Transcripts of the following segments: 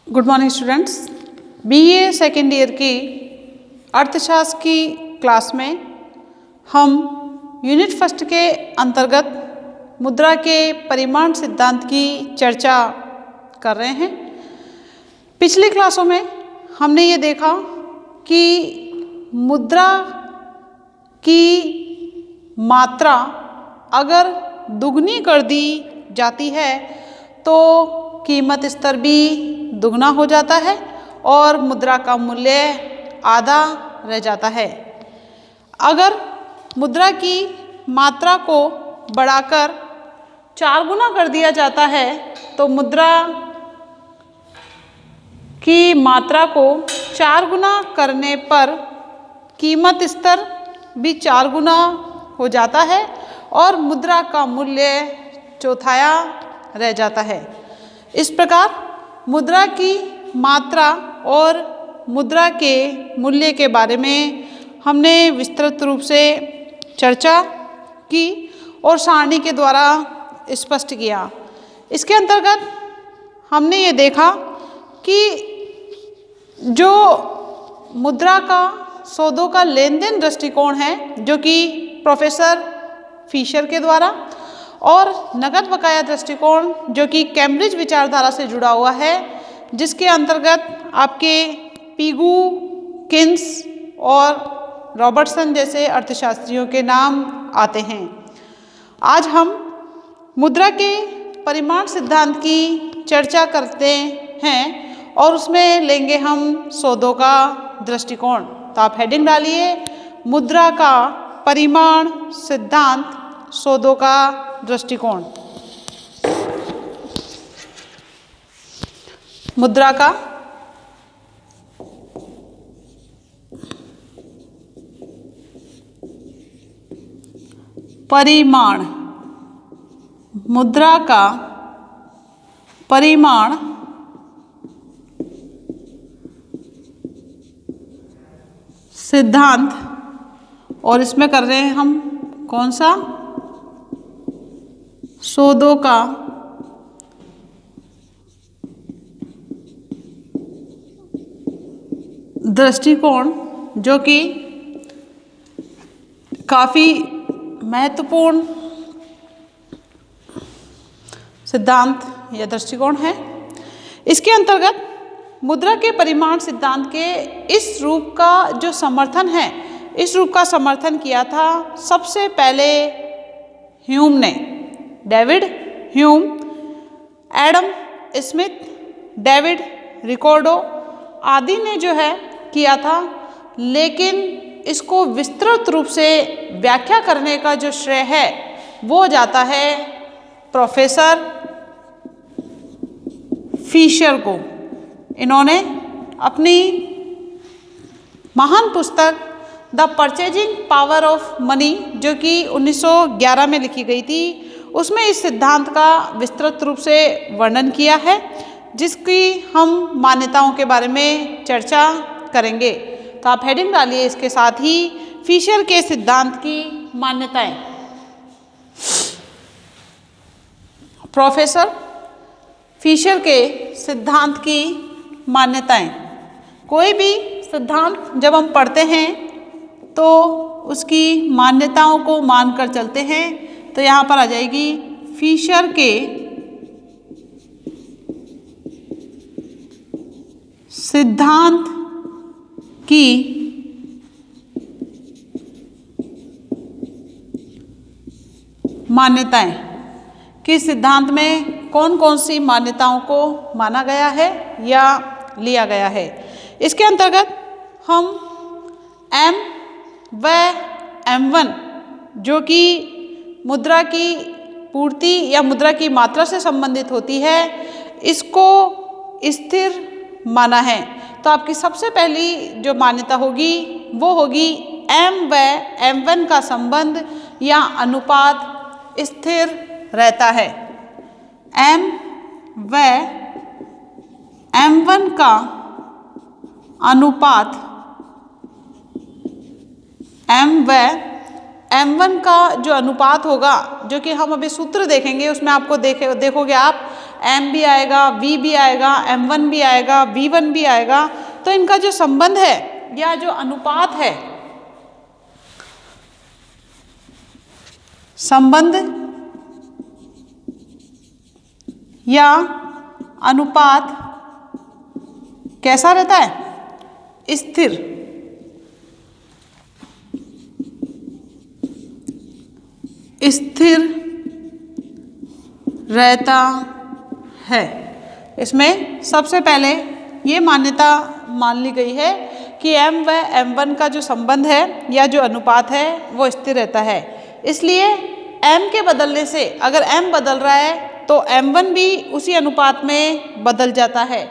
Good morning students. BA second year की अर्थशास्त्र की क्लास में हम यूनिट फर्स्ट के अंतर्गत मुद्रा के परिमाण सिद्धांत की चर्चा कर रहे हैं। पिछली क्लासों में हमने ये देखा कि मुद्रा की मात्रा अगर दुगनी कर दी जाती है तो कीमत स्तर भी दुगना हो जाता है और मुद्रा का मूल्य आधा रह जाता है। अगर मुद्रा की मात्रा को बढ़ाकर 4 गुना कर दिया जाता है तो मुद्रा की मात्रा को 4 गुना करने पर कीमत स्तर भी 4 गुना हो जाता है और मुद्रा का मूल्य चौथाया रह जाता है। इस प्रकार मुद्रा की मात्रा और मुद्रा के मूल्य के बारे में हमने विस्तृत रूप से चर्चा की और सारणी के द्वारा स्पष्ट किया। इसके अंतर्गत हमने ये देखा कि जो मुद्रा का सौदों का लेन देन दृष्टिकोण है जो कि प्रोफेसर फिशर के द्वारा और नकद बकाया दृष्टिकोण जो कि कैम्ब्रिज विचारधारा से जुड़ा हुआ है, जिसके अंतर्गत आपके पीगू, किन्स और रॉबर्टसन जैसे अर्थशास्त्रियों के नाम आते हैं। आज हम मुद्रा के परिमाण सिद्धांत की चर्चा करते हैं और उसमें लेंगे हम सौदों का दृष्टिकोण। तो आप हेडिंग डालिए, मुद्रा का परिमाण सिद्धांत, सौदों का दृष्टिकोण। मुद्रा का परिमाण, मुद्रा का परिमाण सिद्धांत, और इसमें कर रहे हैं हम कौन सा, सौदों का दृष्टिकोण, जो कि काफ़ी महत्वपूर्ण सिद्धांत या दृष्टिकोण है। इसके अंतर्गत मुद्रा के परिमाण सिद्धांत के इस रूप का जो समर्थन है, इस रूप का समर्थन किया था सबसे पहले ह्यूम ने, David Hume, Adam Smith, David Ricardo आदि ने जो है किया था, लेकिन इसको विस्तृत रूप से व्याख्या करने का जो श्रेय है वो जाता है प्रोफेसर फिशर को। इन्होंने अपनी महान पुस्तक the purchasing power of money, जो कि 1911 में लिखी गई थी, उसमें इस सिद्धांत का विस्तृत रूप से वर्णन किया है, जिसकी हम मान्यताओं के बारे में चर्चा करेंगे। तो आप हेडिंग डालिए इसके साथ ही, फिशर के सिद्धांत की मान्यताएं। प्रोफेसर फिशर के सिद्धांत की मान्यताएं। कोई भी सिद्धांत जब हम पढ़ते हैं तो उसकी मान्यताओं को मानकर चलते हैं। तो यहाँ पर आ जाएगी फिशर के सिद्धांत की मान्यताएं। कि सिद्धांत में कौन कौन सी मान्यताओं को माना गया है या लिया गया है। इसके अंतर्गत हम M व M1 जो कि मुद्रा की पूर्ति या मुद्रा की मात्रा से संबंधित होती है, इसको स्थिर माना है। तो आपकी सबसे पहली जो मान्यता होगी वो होगी M व M1 का संबंध या अनुपात स्थिर रहता है। M व M1 का अनुपात, M व m1 का जो अनुपात होगा, जो कि हम अभी सूत्र देखेंगे उसमें आपको देखोगे आप m भी आएगा, v भी आएगा, m1 भी आएगा, v1 भी आएगा। तो इनका जो संबंध है या जो अनुपात है, संबंध या अनुपात कैसा रहता है? स्थिर। स्थिर रहता है। इसमें सबसे पहले ये मान्यता मान ली गई है कि m व m1 का जो संबंध है या जो अनुपात है वो स्थिर रहता है। इसलिए m के बदलने से, अगर m बदल रहा है तो m1 भी उसी अनुपात में बदल जाता है।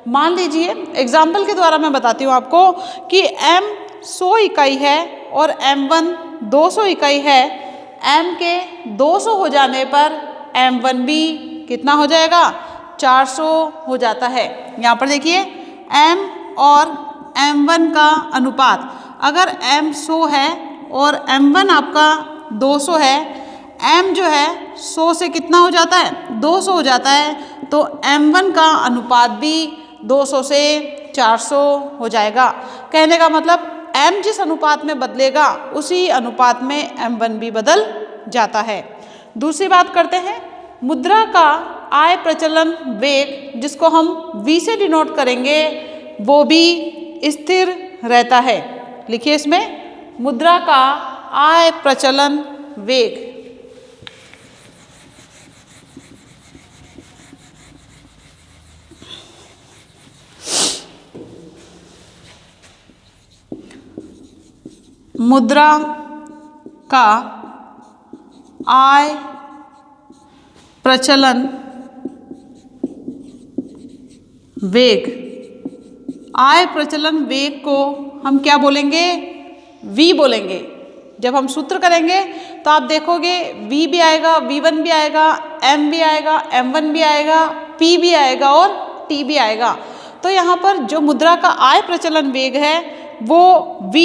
मान लीजिए एग्जाम्पल के द्वारा मैं बताती हूँ आपको कि m 100 इकाई है और m1 200 इकाई है। m के 200 हो जाने पर m1 भी कितना हो जाएगा? 400 हो जाता है। यहाँ पर देखिए m और m1 का अनुपात, अगर m 100 है और m1 आपका 200 है, m जो है 100 से कितना हो जाता है? 200 हो जाता है। तो m1 का अनुपात भी 200 से 400 हो जाएगा। कहने का मतलब m जिस अनुपात में बदलेगा उसी अनुपात में m1 भी बदल जाता है। दूसरी बात करते हैं, मुद्रा का आय प्रचलन वेग, जिसको हम v से डिनोट करेंगे, वो भी स्थिर रहता है। लिखिए इसमें मुद्रा का आय प्रचलन वेग। मुद्रा का आय प्रचलन वेग। आय प्रचलन वेग को हम क्या बोलेंगे? v बोलेंगे। जब हम सूत्र करेंगे तो आप देखोगे v भी आएगा, v1 भी आएगा, m भी आएगा, m1 भी आएगा, p भी आएगा और t भी आएगा। तो यहाँ पर जो मुद्रा का आय प्रचलन वेग है वो v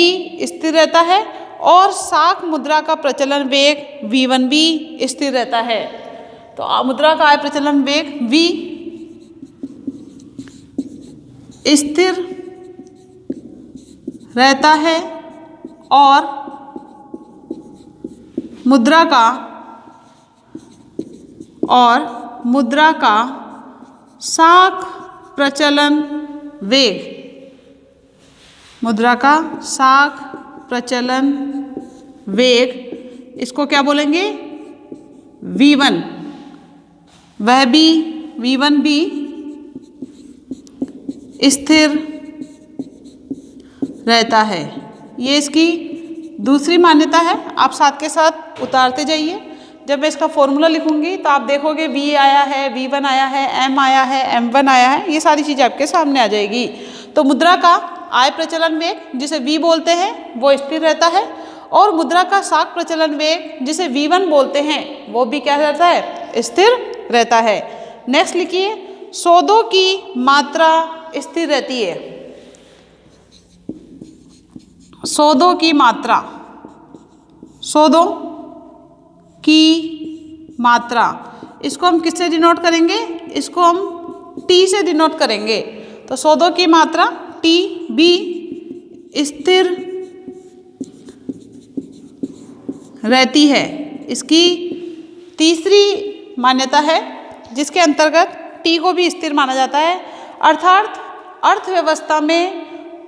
स्थिर रहता है और साख मुद्रा का प्रचलन वेग v1 भी स्थिर रहता है। तो मुद्रा का आय प्रचलन वेग v स्थिर रहता है और मुद्रा का साख प्रचलन वेग, मुद्रा का साख प्रचलन वेग, इसको क्या बोलेंगे? v1। वह भी v1 भी स्थिर रहता है। ये इसकी दूसरी मान्यता है। आप साथ के साथ उतारते जाइए। जब मैं इसका फॉर्मूला लिखूंगी तो आप देखोगे v आया है, v1 आया है, m आया है, m1 आया है, ये सारी चीज़ें आपके सामने आ जाएगी। तो मुद्रा का आय प्रचलन वेग, जिसे v बोलते हैं, वो स्थिर रहता है और मुद्रा का साख प्रचलन वेग, जिसे v1 बोलते हैं, वो भी क्या रहता है? स्थिर रहता है। नेक्स्ट लिखिए, सौदों की मात्रा स्थिर रहती है। सौदों की मात्रा, सौदों की मात्रा, इसको हम किससे डिनोट करेंगे? इसको हम t से डिनोट करेंगे। तो सौदों की मात्रा t भी स्थिर रहती है। इसकी तीसरी मान्यता है जिसके अंतर्गत t को भी स्थिर माना जाता है, अर्थात अर्थव्यवस्था में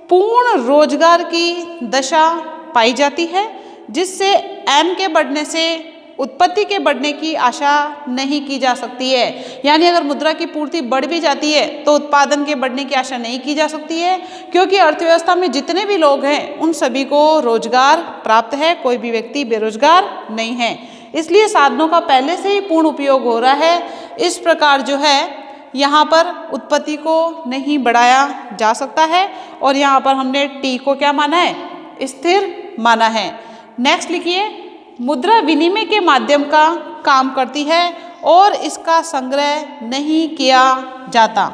पूर्ण रोजगार की दशा पाई जाती है, जिससे m के बढ़ने से उत्पत्ति के बढ़ने की आशा नहीं की जा सकती है। यानी अगर मुद्रा की पूर्ति बढ़ भी जाती है तो उत्पादन के बढ़ने की आशा नहीं की जा सकती है, क्योंकि अर्थव्यवस्था में जितने भी लोग हैं उन सभी को रोजगार प्राप्त है, कोई भी व्यक्ति बेरोजगार नहीं है। इसलिए साधनों का पहले से ही पूर्ण उपयोग हो रहा है। इस प्रकार जो है यहाँ पर उत्पत्ति को नहीं बढ़ाया जा सकता है और यहाँ पर हमने t को क्या माना है? स्थिर माना है। नेक्स्ट लिखिए, मुद्रा विनिमय के माध्यम का काम करती है और इसका संग्रह नहीं किया जाता।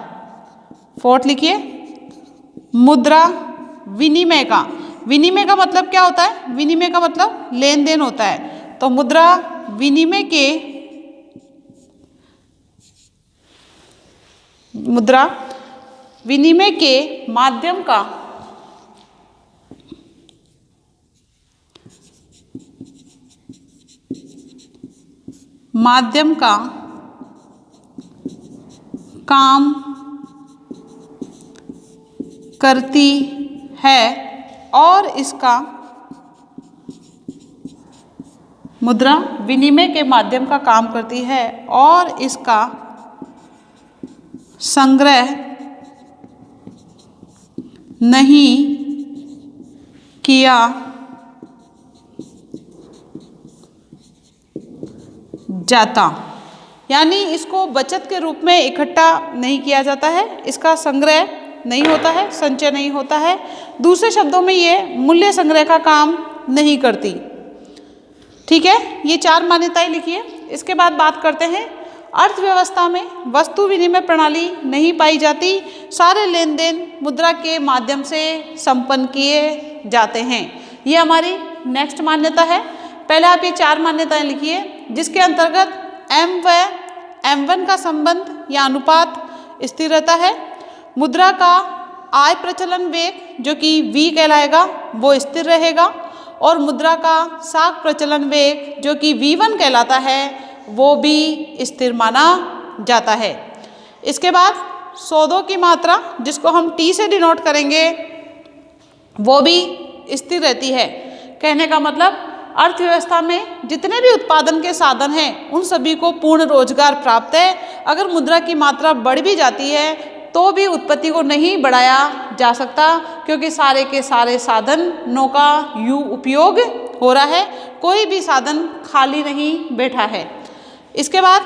फोर्थ लिखिए, मुद्रा विनिमय का, विनिमय का मतलब क्या होता है? विनिमय का मतलब लेन देन होता है। तो मुद्रा विनिमय के माध्यम का काम करती है और इसका मुद्रा विनिमय के माध्यम का काम करती है और इसका संग्रह नहीं किया जाता, यानी इसको बचत के रूप में इकट्ठा नहीं किया जाता है, इसका संग्रह नहीं होता है, संचय नहीं होता है। दूसरे शब्दों में ये मूल्य संग्रह का काम नहीं करती। ठीक है, ये 4 मान्यताएं लिखिए। इसके बाद बात करते हैं अर्थव्यवस्था में वस्तु विनिमय प्रणाली नहीं पाई जाती, सारे लेन देन मुद्रा के माध्यम से संपन्न किए जाते हैं। ये हमारी नेक्स्ट मान्यता है। पहले आप ये 4 मान्यताएं लिखिए जिसके अंतर्गत M व M1 का संबंध या अनुपात स्थिर रहता है। मुद्रा का आय प्रचलन वेग जो कि V कहलाएगा वो स्थिर रहेगा और मुद्रा का साख प्रचलन वेग जो कि V1 कहलाता है वो भी स्थिर माना जाता है। इसके बाद सौदों की मात्रा जिसको हम T से डिनोट करेंगे वो भी स्थिर रहती है। कहने का मतलब अर्थव्यवस्था में जितने भी उत्पादन के साधन हैं उन सभी को पूर्ण रोजगार प्राप्त है। अगर मुद्रा की मात्रा बढ़ भी जाती है तो भी उत्पत्ति को नहीं बढ़ाया जा सकता क्योंकि सारे के सारे साधनों का उपयोग हो रहा है, कोई भी साधन खाली नहीं बैठा है। इसके बाद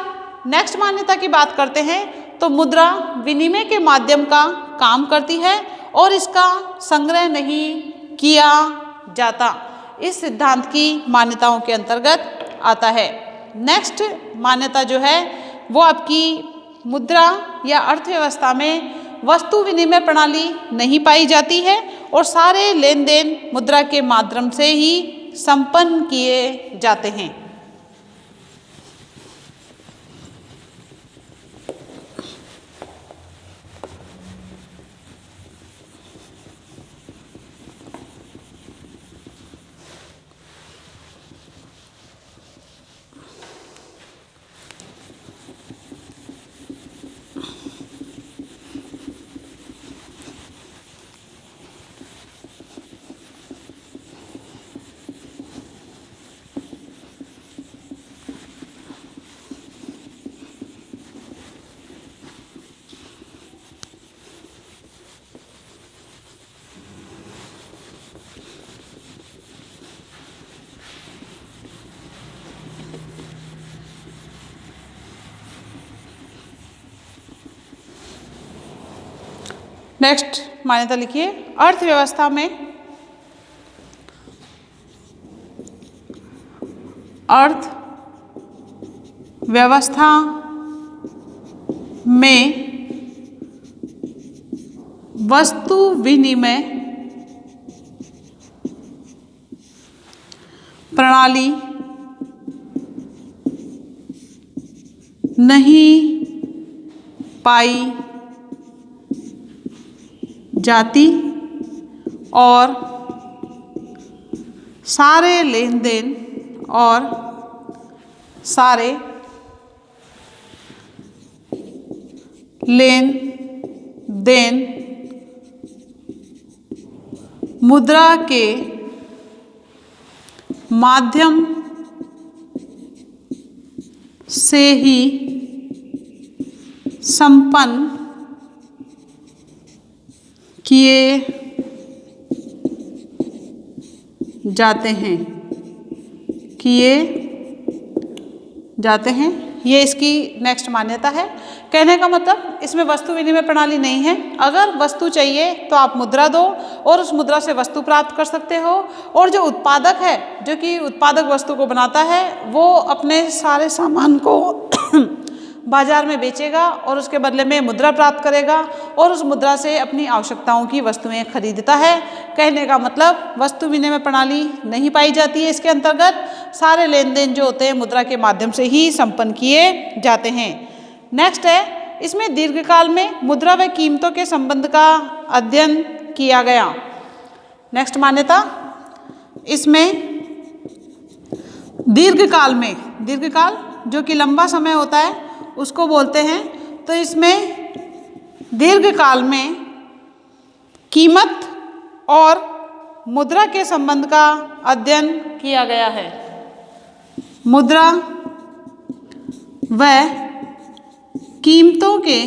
नेक्स्ट मान्यता की बात करते हैं तो मुद्रा विनिमय के माध्यम का काम करती है और इसका संग्रह नहीं किया जाता, इस सिद्धांत की मान्यताओं के अंतर्गत आता है। नेक्स्ट मान्यता जो है वो आपकी मुद्रा या अर्थव्यवस्था में वस्तु विनिमय प्रणाली नहीं पाई जाती है और सारे लेन देन मुद्रा के माध्यम से ही संपन्न किए जाते हैं। नेक्स्ट मान्यता लिखिए अर्थव्यवस्था में वस्तु विनिमय प्रणाली नहीं पाई जाती और सारे लेन देन और सारे लेन देन मुद्रा के माध्यम से ही संपन्न किए जाते हैं। ये इसकी नेक्स्ट मान्यता है। कहने का मतलब इसमें वस्तु विनिमय प्रणाली नहीं है। अगर वस्तु चाहिए तो आप मुद्रा दो और उस मुद्रा से वस्तु प्राप्त कर सकते हो और जो उत्पादक है जो कि उत्पादक वस्तु को बनाता है वो अपने सारे सामान को बाजार में बेचेगा और उसके बदले में मुद्रा प्राप्त करेगा और उस मुद्रा से अपनी आवश्यकताओं की वस्तुएं खरीदता है। कहने का मतलब वस्तु विनिमय प्रणाली नहीं पाई जाती है इसके अंतर्गत। सारे लेन देन जो होते हैं मुद्रा के माध्यम से ही संपन्न किए जाते हैं। नेक्स्ट है, इसमें दीर्घकाल में मुद्रा व कीमतों के संबंध का अध्ययन किया गया। नेक्स्ट मान्यता, इसमें दीर्घकाल में, दीर्घकाल जो कि लंबा समय होता है उसको बोलते हैं। तो इसमें दीर्घकाल में कीमत और मुद्रा के संबंध का अध्ययन किया गया है। मुद्रा व कीमतों के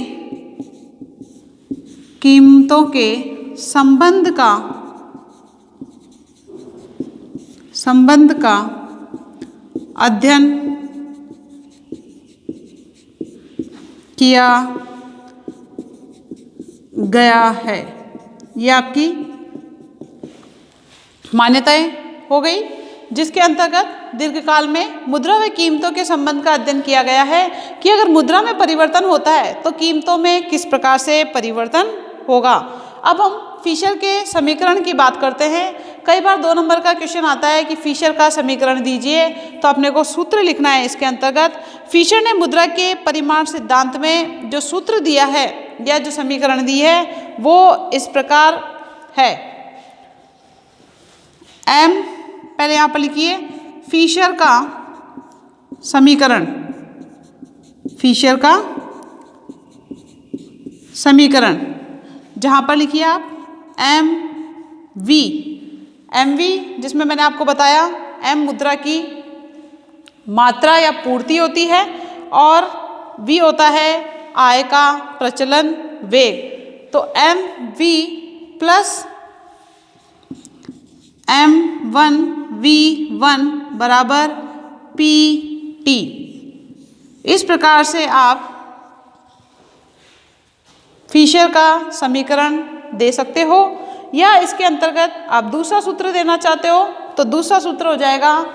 संबंध का अध्ययन किया गया है। ये आपकी मान्यताएं हो गई, जिसके अंतर्गत दीर्घकाल में मुद्रा व कीमतों के संबंध का अध्ययन किया गया है कि अगर मुद्रा में परिवर्तन होता है तो कीमतों में किस प्रकार से परिवर्तन होगा। अब हम फिशर के समीकरण की बात करते हैं। कई बार 2 नंबर का क्वेश्चन आता है कि फिशर का समीकरण दीजिए, तो अपने को सूत्र लिखना है इसके अंतर्गत। फिशर ने मुद्रा के परिमाण सिद्धांत में जो सूत्र दिया है या जो समीकरण दी है वो इस प्रकार है। एम, पहले यहाँ पर लिखिए फिशर का समीकरण, फिशर का समीकरण, जहाँ पर लिखिए आप एम वी, जिसमें मैंने आपको बताया एम मुद्रा की मात्रा या पूर्ति होती है और वी होता है आय का प्रचलन वेग। तो एम वी प्लस M1V1 बराबर PT। इस प्रकार से आप फिशर का समीकरण दे सकते हो, या इसके अंतर्गत आप दूसरा सूत्र देना चाहते हो तो दूसरा सूत्र हो जाएगा,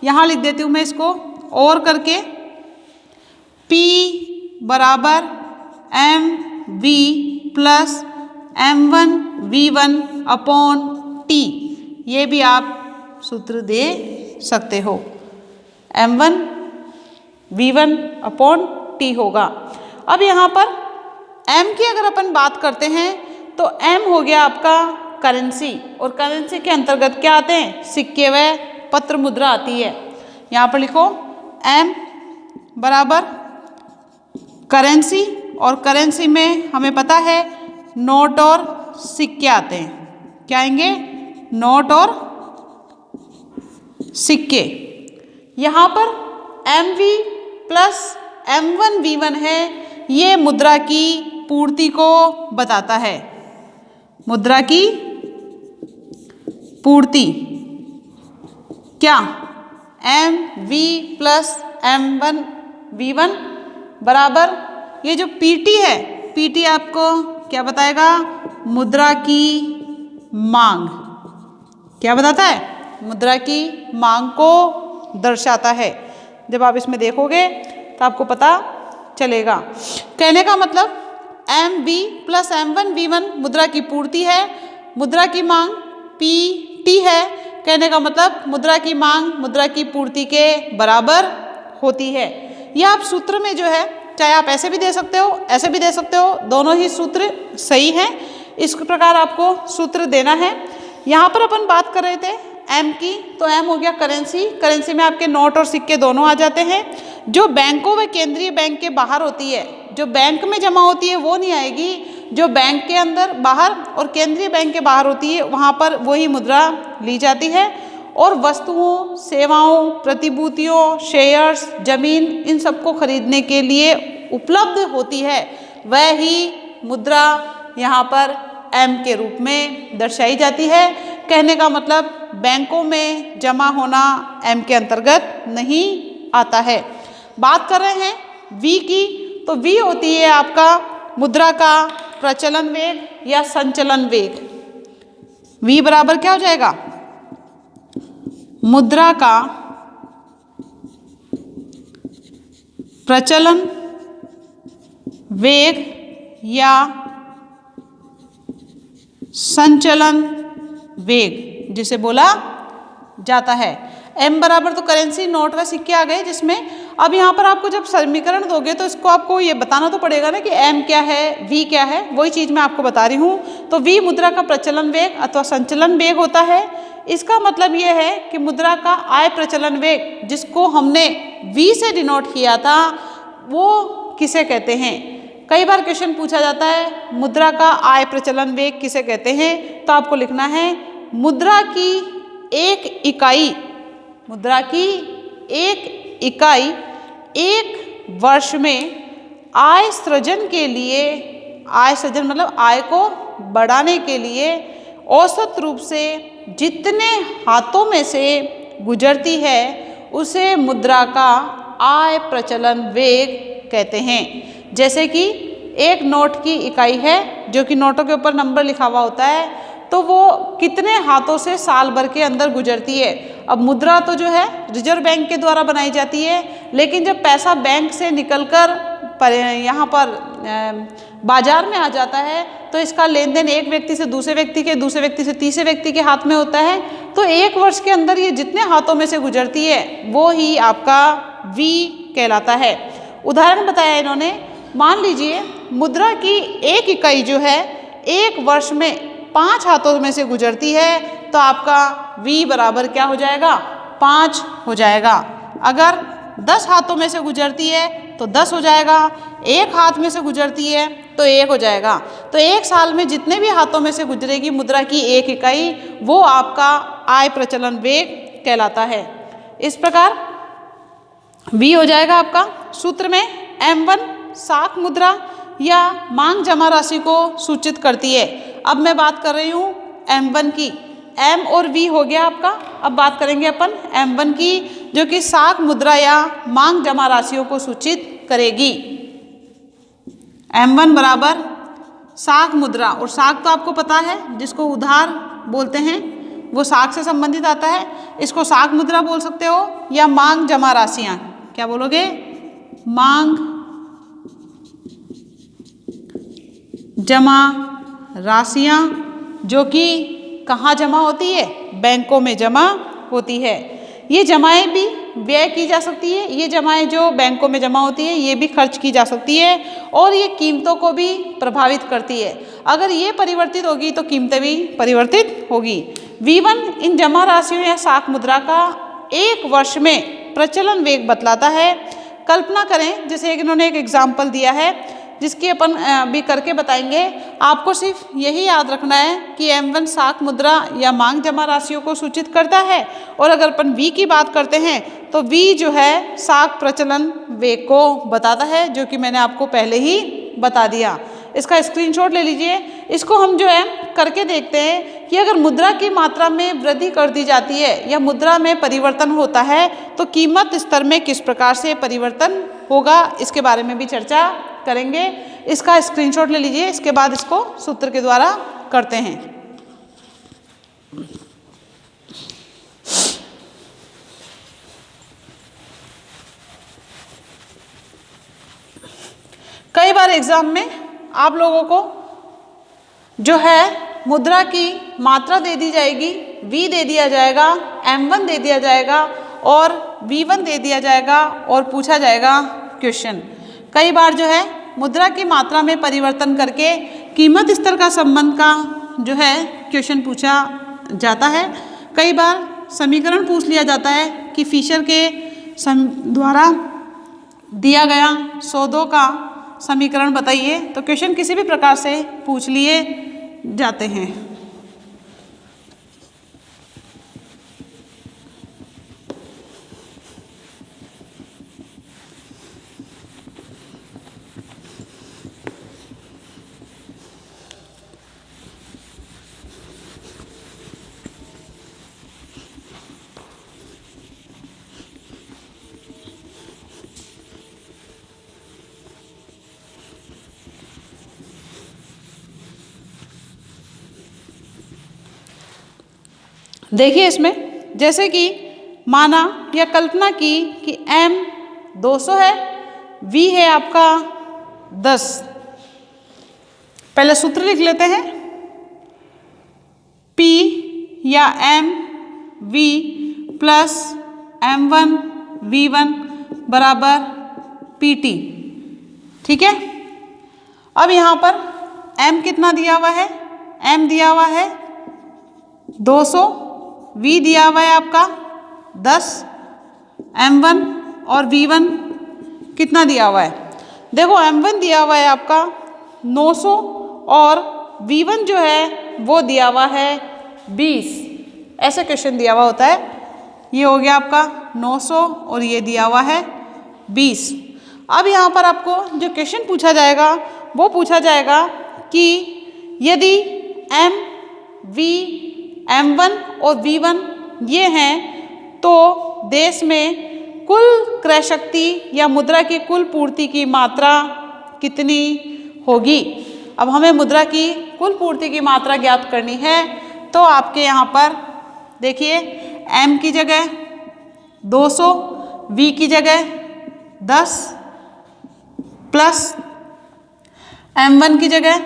यहाँ लिख देती हूँ मैं इसको और करके, P बराबर MV plus M1V1 upon T। ये भी आप सूत्र दे सकते हो, M1V1 अपॉन T होगा। अब यहाँ पर M की अगर अपन बात करते हैं तो M हो गया आपका करेंसी, और करेंसी के अंतर्गत क्या आते हैं, सिक्के व पत्र मुद्रा आती है। यहाँ पर लिखो M बराबर करेंसी, और करेंसी में हमें पता है नोट और सिक्के आते हैं। क्या आएंगे, नोट और सिक्के। यहाँ पर MV प्लस M1V1 है, ये मुद्रा की पूर्ति को बताता है, मुद्रा की पूर्ति। क्या, MV प्लस M1V1 बराबर ये जो PT है, PT आपको क्या बताएगा, मुद्रा की मांग। क्या बताता है, मुद्रा की मांग को दर्शाता है। जब आप इसमें देखोगे तो आपको पता चलेगा। कहने का मतलब MV प्लस M1V1 मुद्रा की पूर्ति है, मुद्रा की मांग PT है। कहने का मतलब मुद्रा की मांग मुद्रा की पूर्ति के बराबर होती है। यह आप सूत्र में जो है, चाहे आप ऐसे भी दे सकते हो ऐसे भी दे सकते हो, दोनों ही सूत्र सही हैं। इस प्रकार आपको सूत्र देना है। यहाँ पर अपन बात कर रहे थे M की, तो M हो गया करेंसी। करेंसी में आपके नोट और सिक्के दोनों आ जाते हैं। जो बैंकों व केंद्रीय बैंक के बाहर होती है, जो बैंक में जमा होती है वो नहीं आएगी, जो बैंक के अंदर बाहर और केंद्रीय बैंक के बाहर होती है वहाँ पर वही मुद्रा ली जाती है। और वस्तुओं, सेवाओं, प्रतिभूतियों, शेयर्स, जमीन, इन सबको खरीदने के लिए उपलब्ध होती है, वह ही मुद्रा यहाँ पर M के रूप में दर्शाई जाती है। कहने का मतलब बैंकों में जमा होना M के अंतर्गत नहीं आता है। बात कर रहे हैं V की, तो V होती है आपका मुद्रा का प्रचलन वेग या संचलन वेग। V बराबर क्या हो जाएगा, मुद्रा का प्रचलन वेग या संचलन वेग जिसे बोला जाता है। m बराबर तो करेंसी नोट व सिक्के आ गए, जिसमें अब यहाँ पर आपको जब समीकरण दोगे तो इसको आपको ये बताना तो पड़ेगा ना कि m क्या है, v क्या है। वही चीज़ मैं आपको बता रही हूँ। तो v मुद्रा का प्रचलन वेग अथवा संचलन वेग होता है। इसका मतलब ये है कि मुद्रा का आय प्रचलन वेग जिसको हमने v से डिनोट किया था वो किसे कहते हैं। कई बार क्वेश्चन पूछा जाता है मुद्रा का आय प्रचलन वेग किसे कहते हैं, तो आपको लिखना है मुद्रा की एक इकाई, मुद्रा की एक इकाई एक वर्ष में आय सृजन के लिए, आय सृजन मतलब आय को बढ़ाने के लिए औसत रूप से जितने हाथों में से गुजरती है उसे मुद्रा का आय प्रचलन वेग कहते हैं। जैसे कि एक नोट की इकाई है जो कि नोटों के ऊपर नंबर लिखा हुआ होता है, तो वो कितने हाथों से साल भर के अंदर गुजरती है। अब मुद्रा तो जो है रिजर्व बैंक के द्वारा बनाई जाती है, लेकिन जब पैसा बैंक से निकलकर यहाँ पर बाजार में आ जाता है तो इसका लेन देन एक व्यक्ति से दूसरे व्यक्ति के, दूसरे व्यक्ति से तीसरे व्यक्ति के हाथ में होता है। तो एक वर्ष के अंदर ये जितने हाथों में से गुजरती है वो ही आपका V कहलाता है। उदाहरण बताया इन्होंने, मान लीजिए मुद्रा की एक इकाई जो है एक वर्ष में 5 हाथों में से गुजरती है, तो आपका V बराबर क्या हो जाएगा, 5 हो जाएगा। अगर 10 हाथों में से गुजरती है तो 10 हो जाएगा, एक हाथ में से गुजरती है तो 1 हो जाएगा। तो एक साल में जितने भी हाथों में से गुजरेगी मुद्रा की एक इकाई वो आपका आय प्रचलन वेग कहलाता है। इस प्रकार V हो जाएगा आपका सूत्र में M1 साख मुद्रा या मांग जमा राशि को सूचित करती है। अब मैं बात कर रही हूँ M1 की, M और V हो गया आपका। अब बात करेंगे अपन M1 की जो कि साख मुद्रा या मांग जमा राशियों को सूचित करेगी। M1 बराबर साख मुद्रा, और साख तो आपको पता है जिसको उधार बोलते हैं वो साख से संबंधित आता है। इसको साख मुद्रा बोल सकते हो या मांग जमा राशियाँ, क्या बोलोगे, मांग जमा राशियाँ, जो कि कहाँ जमा होती है, बैंकों में जमा होती है। ये जमाएं भी व्यय की जा सकती है, ये जमाएं जो बैंकों में जमा होती है ये भी खर्च की जा सकती है, और ये कीमतों को भी प्रभावित करती है। अगर ये परिवर्तित होगी तो कीमतें भी परिवर्तित होगी। V1 इन जमा राशियों या साख मुद्रा का एक वर्ष में प्रचलन वेग बतलाता है। कल्पना करें, जैसे इन्होंने एक एग्जाम्पल दिया है जिसकी अपन भी करके बताएंगे। आपको सिर्फ यही याद रखना है कि M1 साख मुद्रा या मांग जमा राशियों को सूचित करता है, और अगर अपन V की बात करते हैं तो V जो है साख प्रचलन वेग को बताता है, जो कि मैंने आपको पहले ही बता दिया। इसका स्क्रीनशॉट ले लीजिए। इसको हम जो है करके देखते हैं कि अगर मुद्रा की मात्रा में वृद्धि कर दी जाती है या मुद्रा में परिवर्तन होता है तो कीमत स्तर में किस प्रकार से परिवर्तन होगा, इसके बारे में भी चर्चा करेंगे। इसका स्क्रीनशॉट ले लीजिए, इसके बाद इसको सूत्र के द्वारा करते हैं। कई बार एग्जाम में आप लोगों को जो है मुद्रा की मात्रा दे दी जाएगी, V दे दिया जाएगा, M1 दे दिया जाएगा और V1 दे दिया जाएगा, और पूछा जाएगा क्वेश्चन। कई बार जो है मुद्रा की मात्रा में परिवर्तन करके कीमत स्तर का संबंध का जो है क्वेश्चन पूछा जाता है। कई बार समीकरण पूछ लिया जाता है कि फिशर के द्वारा दिया गया सौदों का समीकरण बताइए, तो क्वेश्चन किसी भी प्रकार से पूछ लिए जाते हैं। देखिए इसमें जैसे कि माना या कल्पना की कि M 200 है, V है आपका 10, पहले सूत्र लिख लेते हैं। P या M V plus M1 V1 बराबर PT। ठीक है, अब यहाँ पर M कितना दिया हुआ है? M दिया हुआ है 200, V दिया हुआ है आपका 10, M1 और V1 कितना दिया हुआ है? देखो M1 दिया हुआ है आपका 900 और V1 जो है वो दिया हुआ है 20। ऐसे क्वेश्चन दिया हुआ होता है। ये हो गया आपका 900 और ये दिया हुआ है 20। अब यहाँ पर आपको जो क्वेश्चन पूछा जाएगा वो पूछा जाएगा कि यदि M, V, M1 और V1 ये हैं तो देश में कुल क्रय शक्ति या मुद्रा की कुल पूर्ति की मात्रा कितनी होगी। अब हमें मुद्रा की कुल पूर्ति की मात्रा ज्ञात करनी है। तो आपके यहाँ पर देखिए M की जगह 200, V की जगह 10 प्लस M1 की जगह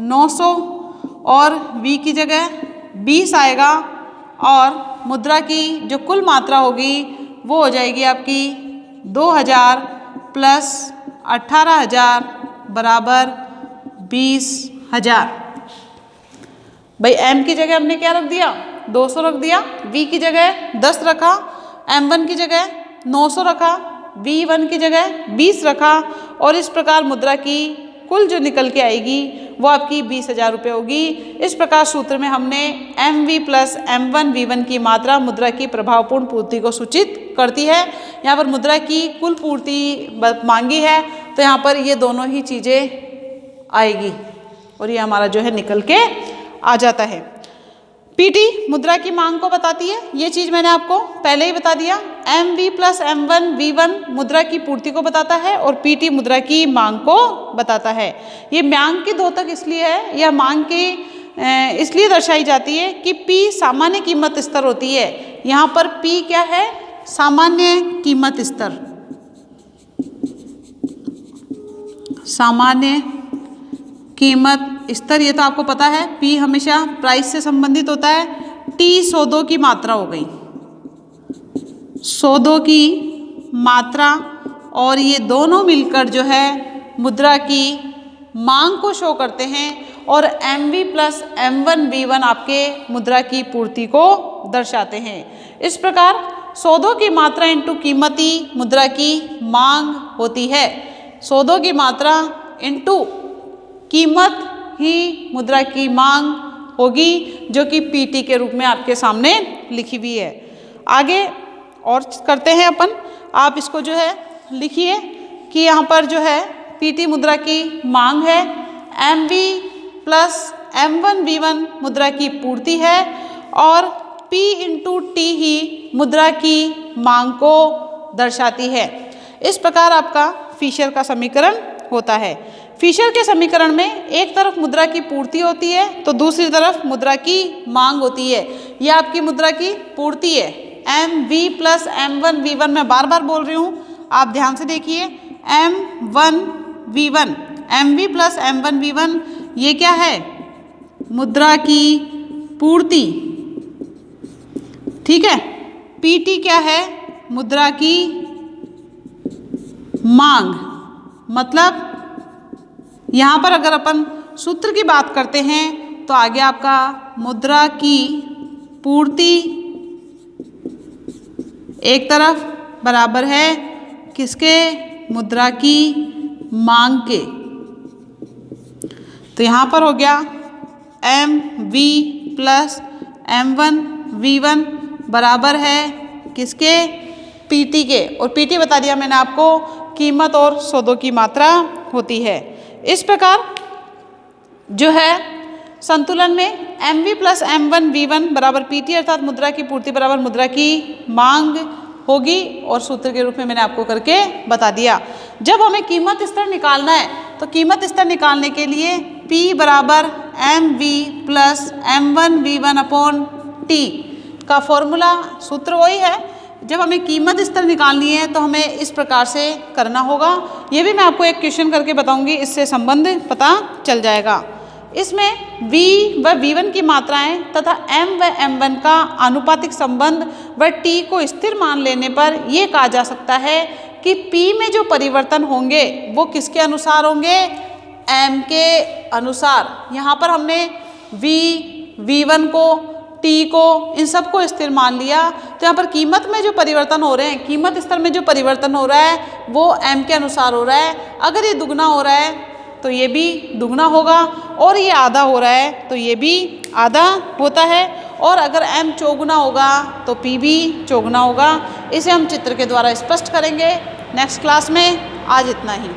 900 और V की जगह 20 आएगा और मुद्रा की जो कुल मात्रा होगी वो हो जाएगी आपकी 2000 प्लस 18,000 बराबर 20,000। भाई M की जगह हमने क्या रख दिया? 200 रख दिया, V की जगह 10 रखा, M1 की जगह 900 रखा, V1 की जगह 20 रखा और इस प्रकार मुद्रा की कुल जो निकल के आएगी वो आपकी 20,000 रुपये होगी। इस प्रकार सूत्र में हमने MV प्लस M1 V1 की मात्रा मुद्रा की प्रभावपूर्ण पूर्ति को सूचित करती है। यहाँ पर मुद्रा की कुल पूर्ति मांगी है तो यहाँ पर ये दोनों ही चीज़ें आएगी और ये हमारा जो है निकल के आ जाता है। PT मुद्रा की मांग को बताती है, ये चीज़ मैंने आपको पहले ही बता दिया। MV प्लस M1 V1 मुद्रा की पूर्ति को बताता है और PT मुद्रा की मांग को बताता है। ये मांग की द्योतक इसलिए है, यह मांग की इसलिए दर्शाई जाती है कि P सामान्य कीमत स्तर होती है। यहाँ पर P क्या है? सामान्य कीमत स्तर। सामान्य कीमत स्तर ये तो आपको पता है, P हमेशा प्राइस से संबंधित होता है। T सौदों की मात्रा हो गई, सौदों की मात्रा और ये दोनों मिलकर जो है मुद्रा की मांग को शो करते हैं और MV प्लस M1 V1 आपके मुद्रा की पूर्ति को दर्शाते हैं। इस प्रकार सौदों की मात्रा इंटू कीमती मुद्रा की मांग होती है। सौदों की मात्रा इंटू कीमत ही मुद्रा की मांग होगी जो कि PT के रूप में आपके सामने लिखी हुई है। आगे और करते हैं अपन, आप इसको जो है लिखिए कि यहाँ पर जो है PT मुद्रा की मांग है, MV प्लस M1 V1 मुद्रा की पूर्ति है और P इंटू T ही मुद्रा की मांग को दर्शाती है। इस प्रकार आपका फिशर का समीकरण होता है। फिशर के समीकरण में एक तरफ मुद्रा की पूर्ति होती है तो दूसरी तरफ मुद्रा की मांग होती है। यह आपकी मुद्रा की पूर्ति है। MV प्लस M1 V1 मैं बार बार बोल रही हूँ, आप ध्यान से देखिए। M1 V1, MV plus M1 V1 ये क्या है? मुद्रा की पूर्ति। ठीक है, PT क्या है? मुद्रा की मांग। मतलब यहाँ पर अगर अपन सूत्र की बात करते हैं तो आगे आपका मुद्रा की पूर्ति एक तरफ बराबर है किसके? मुद्रा की मांग के। तो यहाँ पर हो गया MV प्लस M1 V1 बराबर है किसके? PT के। और PT बता दिया मैंने आपको, कीमत और सौदों की मात्रा होती है। इस प्रकार जो है संतुलन में MV प्लस M1 V1 बराबर PT अर्थात मुद्रा की पूर्ति बराबर मुद्रा की मांग होगी और सूत्र के रूप में मैंने आपको करके बता दिया। जब हमें कीमत स्तर निकालना है तो कीमत स्तर निकालने के लिए P बराबर MV plus M1 V1 upon T का फॉर्मूला सूत्र वही है। जब हमें कीमत स्तर निकालनी है तो हमें इस प्रकार से करना होगा। ये भी मैं आपको एक क्वेश्चन करके बताऊंगी, इससे संबंध पता चल जाएगा। इसमें v व v1 की मात्राएं तथा m व m1 का आनुपातिक संबंध व t को स्थिर मान लेने पर यह कहा जा सकता है कि p में जो परिवर्तन होंगे वो किसके अनुसार होंगे, m के अनुसार। यहाँ पर हमने v, v1 को, t को, इन सब को स्थिर मान लिया। तो यहाँ पर कीमत में जो परिवर्तन हो रहे हैं, कीमत स्तर में जो परिवर्तन हो रहा है वो m के अनुसार हो रहा है। अगर ये दुगना हो रहा है तो ये भी दुगना होगा, और ये आधा हो रहा है तो ये भी आधा होता है, और अगर m चौगुना होगा तो p भी चौगुना होगा। इसे हम चित्र के द्वारा स्पष्ट करेंगे नेक्स्ट क्लास में। आज इतना ही।